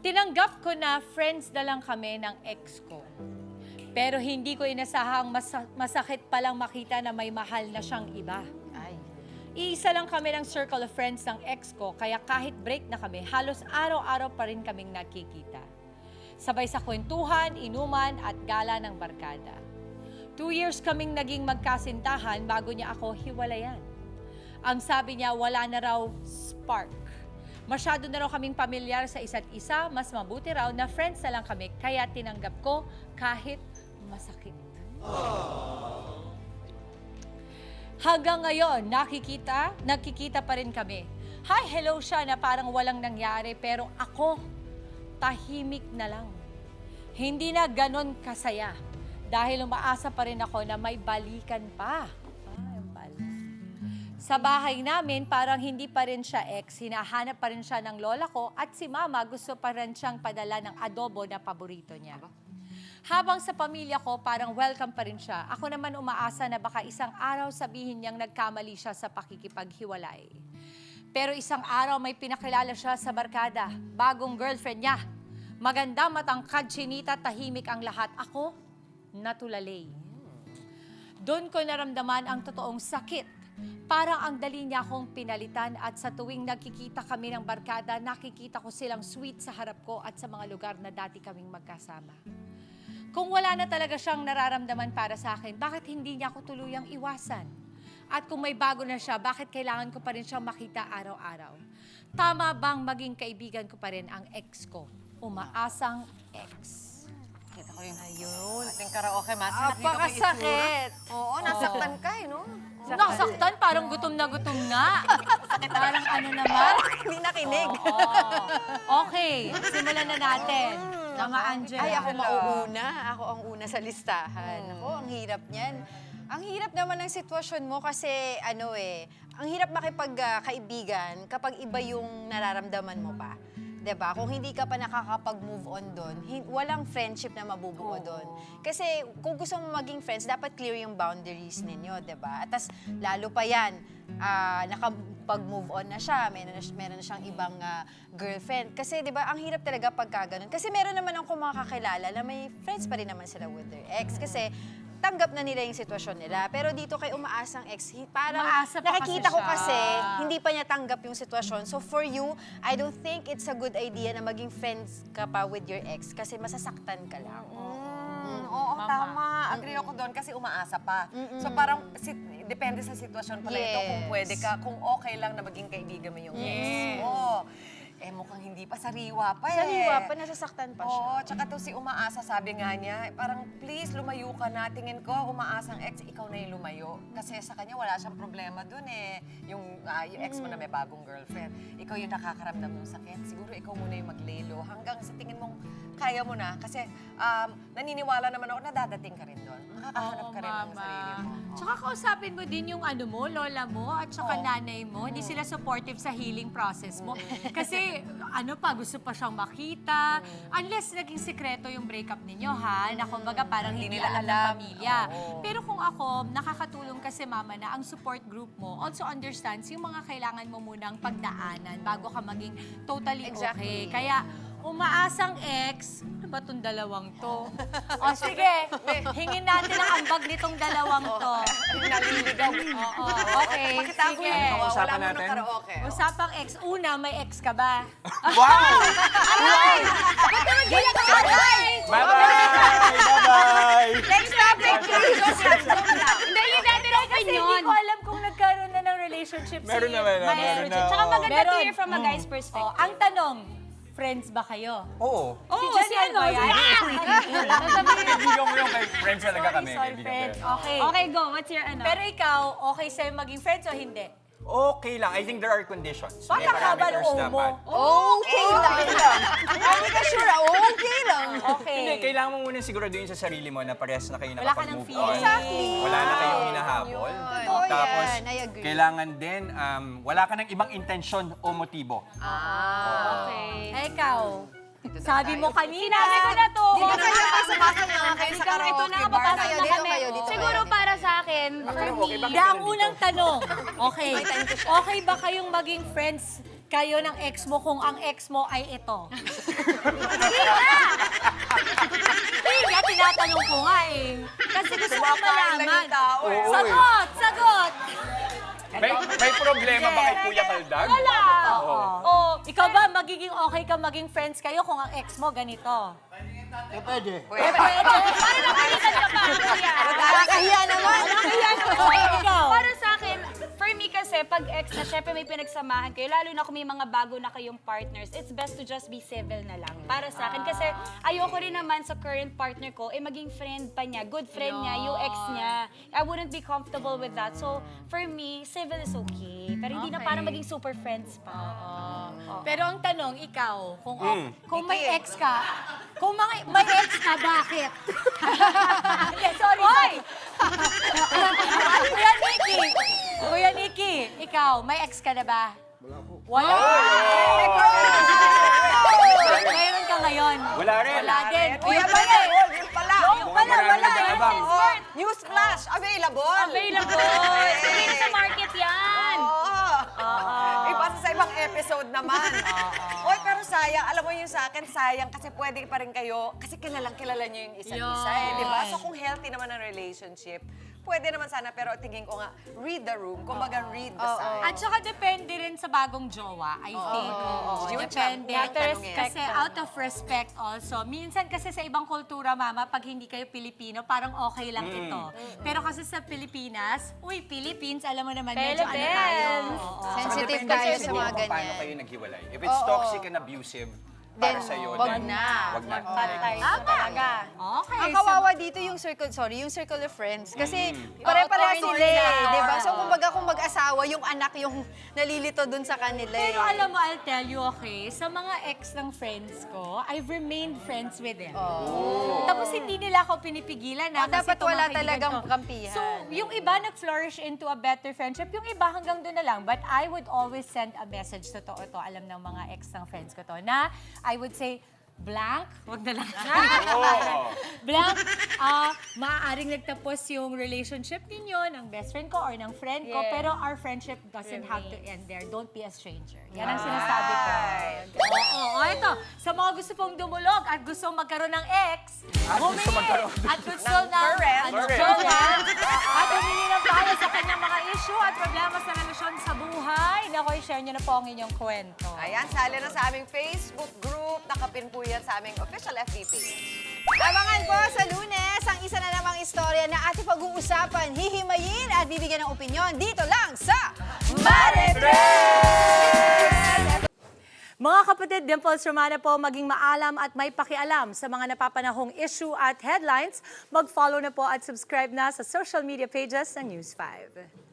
Tinanggap ko na friends na lang kami ng ex ko. Pero hindi ko inasahang masakit palang makita na may mahal na siyang iba. Ay. Iisa lang kami ng circle of friends ng ex ko, kaya kahit break na kami, halos araw-araw pa rin kaming nakikita. Sabay sa kwentuhan, inuman at gala ng barkada. 2 years kaming naging magkasintahan bago niya ako hiwalayan. Ang sabi niya, wala na raw spark. Masyado na raw kaming pamilyar sa isa't isa, mas mabuti raw na friends na lang kami, kaya tinanggap ko kahit masakit. Hanggang ngayon, nakikita pa rin kami. Hi, hello siya na parang walang nangyari, pero ako, tahimik na lang. Hindi na ganon kasaya dahil umaasa pa rin ako na may balikan pa. Sa bahay namin, parang hindi pa rin siya ex. Hinahanap pa rin siya ng lola ko at si mama gusto pa rin siyang padala ng adobo na paborito niya. Habang sa pamilya ko, parang welcome pa rin siya. Ako naman umaasa na baka isang araw sabihin niyang nagkamali siya sa pakikipaghiwalay. Pero isang araw may pinakilala siya sa barkada, bagong girlfriend niya. Maganda, matangkad, chinita, tahimik ang lahat. Ako, natulalay. Doon ko naramdaman ang totoong sakit. Parang ang dali niya akong pinalitan at sa tuwing nagkikita kami ng barkada, nakikita ko silang sweet sa harap ko at sa mga lugar na dati kaming magkasama. Kung wala na talaga siyang nararamdaman para sa akin, bakit hindi niya ako tuluyang iwasan? At kung may bago na siya, bakit kailangan ko pa rin siyang makita araw-araw? Tama bang maging kaibigan ko pa rin ang ex ko? Umaasang ex. Kita ko yung Ayun. ating karaoke master. Apakasakit. Oo, nasaktan ka eh, no? Nasaktan, parang gutom na gutom nga. Parang ano naman? Hindi nakinig. Okay, simulan na natin. Mama Angela. Ay, ako mauuna. Ako ang una sa listahan. Ako, ang hirap niyan. Ang hirap naman ng sitwasyon mo kasi ang hirap makipagkaibigan kapag iba yung nararamdaman mo pa. 'Di ba? Kung hindi ka pa nakakapag-move on doon, walang friendship na mabubuo doon. Kasi kung gusto mo maging friends, dapat clear yung boundaries ninyo, 'di ba? At tas lalo pa 'yan, nakapag-move on na siya, meron na siyang ibang girlfriend. Kasi 'di ba, ang hirap talaga pagka ganun. Kasi meron naman akong mga kakilala na may friends pa rin naman sila with their ex kasi tanggap na nila yung sitwasyon nila. Pero dito kay umaasang ex, parang Umaasa pa nakikita kasi ko siya. kasi hindi pa niya tanggap yung sitwasyon. So for you, I don't think it's a good idea na maging friends ka pa with your ex kasi masasaktan ka lang. Oo, tama. Agree ako doon kasi umaasa pa. So parang depende sa sitwasyon pala ito kung Yes. pwede ka, kung okay lang na maging kaibigan mo yung ex mo. Eh mukhang hindi pa, sariwa pa eh. Sariwa pa, nasasaktan pa siya. Oo, tsaka to si Umaasa, sabi nga niya, parang please lumayo ka na. Tingin ko, Umaasang ex, ikaw na yung lumayo. Kasi sa kanya wala siyang problema dun eh. Yung ex mo na may bagong girlfriend. Ikaw yung nakakaramdam ng sakit. Siguro ikaw muna yung maglaylo hanggang sa tingin mong kaya mo na. Kasi naniniwala naman ako na dadating ka rin doon. Makakahanap ka rin ng sarili mo. Tsaka kausapin mo din yung ano mo, lola mo, at tsaka nanay mo. Hindi sila supportive sa healing process mo. Kasi ano pa, gusto pa siyang makita. Unless naging sekreto yung breakup ninyo, ha? Na kumbaga parang hindi nila alam ng pamilya. Pero kung ako, nakakatulong kasi mama na ang support group mo also understands yung mga kailangan mo munang pagdaanan bago ka maging totally okay. Exactly. Kaya umaasang ex, ano ba itong dalawang to? O sige, hingin natin ang ambag nitong dalawang to. Naliligaw. Oo, okay, Pakita ko sige. yun. Wala Usapan mo ng natin. karaoke. Usapang ex. Una, may ex ka ba? Wow! Aray! Ba't naman ganyan ka? Aray! Bye-bye! Bye-bye! Next topic, Hindi, yun natin ang Kasi hindi opinion. ko alam kung nagkaroon na ng relationship Meron si naman, Maestro meron na, Jet. Tsaka oo. maganda to Meron. hear from a guy's perspective. Oh, ang tanong, friends ba kayo? Oo. Si Janelle ba yan? Kaibigan mo yung kay friends talaga kami. Sorry, kaibigan friends. ko yan. Okay. Okay, go. What's your ano? Pero ikaw, okay sa'yo maging friends o hindi? Okay lang. I think there are conditions. Bakit May ang haba ng parameters oo mo? dapat. Okay lang. Hindi ka sure, okay lang. Okay. Hindi, kailangan mo muna siguraduhin sa sarili mo na parehas na kayo Wala ka ng nakapag-move feeling. on. Exactly. Wala na kayong hinahabol. Totoo Tapos, yan. I agree. kailangan din, wala ka ng ibang intensyon o motibo. Okay. Ay, ikaw. Sabi mo kanina. Sinabi ko na to. Dito na kayo, pasok na kayo sa Ito karaoke na, bar. papasok Kayo, na dito kami. kayo, dito Siguro kayo. para sa akin, for Karaoke, me, bakit Ang ka nandito? unang tanong, okay. Okay ba kayong maging friends kayo ng ex mo kung ang ex mo ay ito? Hindi nga, tinatanong ko nga eh. Kasi gusto ko Kumakain lang malaman. yung tao eh. Oo. Sagot! Sagot! May problema ba kay Kuya Kaldag? Wala! Oh, Ikaw ba, magiging okay ka maging friends kayo kung ang ex mo ganito? Pwede. para napilitan ka pa, kuya. Nakakahiya naman. Ikaw? Para sa akin, for me kasi, pag ex na, syempre may pinagsamahan kayo, lalo na kung may mga bago na kayong partners, it's best to just be civil na lang. Para sa akin, kasi ayoko rin naman sa current partner ko, maging friend pa niya, good friend niya, yung ex niya. I wouldn't be comfortable with that. So, for me, civil is okay. Pero hindi na Okay. parang maging super friends pa. Pero ang tanong, ikaw, kung may ex ka, kung may ex ka, bakit? Hindi, sorry. Kuya Nikki, Kuya Nikki, ikaw, may ex ka na ba? Wala po. Mayroon ka ngayon? Wala rin. Wala din. Kuya Yun pala, pala eh. yun pala. Mukhang marami nag-aabang. Oh, news flash, available. Available! Sabihin sa market yan! Oo. Ibasa sa ibang episode naman. Oy, pero sayang, alam mo yung sa akin, sayang kasi pwede pa rin kayo, kasi kilalang kilala nyo yung isa't isa eh, di ba? So kung healthy naman ang relationship, pwede naman sana, pero tingin ko nga, read the room, kumbaga read the signs. At saka depende rin sa bagong jowa, I think. Yun, Depende. yun ang tanong eh. Kasi out of respect also. Minsan kasi sa ibang kultura, mama, pag hindi kayo Pilipino, parang okay lang ito. Pero kasi sa Pilipinas, Philippines, alam mo naman medyo ano Philippines. tayo. Oo. Sensitive Depende tayo sa siguro mga kung paano ganyan. kayo naghiwalay. If it's toxic and abusive, para Then, sa'yo, wag then na. wag na. Talaga. Okay. Ang kawawa dito yung circle of friends. Kasi pare-pareha Oo, sila torn eh, na. di ba? So kumbaga kung mag-asawa, yung anak yung nalilito dun sa kanila eh. Pero alam mo, I'll tell you, okay, sa mga ex ng friends ko, I've remained friends with them. Tapos hindi nila ako pinipigilan na. Oh, dapat kasi wala tumakaibigan talagang ko. kampihan. So, yung iba nag-flourish into a better friendship, yung iba hanggang doon na lang. But I would always send a message, totoo to, alam ng mga ex ng friends ko to, na I would say, blank, wag na lang. Blank, maaaring nagtapos yung relationship ninyo ng best friend ko or ng friend ko, Yes. pero our friendship doesn't have to end there. Don't be a stranger. Yan ang sinasabi ko. Oo, ito. Sa mga gusto pong dumulog at gusto magkaroon ng ex, At gusto magkaroon at gusto ng friend. at humingi ng payo sa kanyang mga issue at problema sa relasyon sa buhay, naku, i-share nyo na po ang inyong kwento. Ayan, sali na sa aming Facebook group, nakapin po yan sa aming official FB page. Abangan po sa Lunes ang isa na namang istorya na ating pag-uusapan, hihimayin at bibigyan ng opinyon dito lang sa Marites! Mga kapatid, Dimples Romana po, maging maalam at may pakialam sa mga napapanahong issue at headlines. Mag-follow na po at subscribe na sa social media pages ng News 5.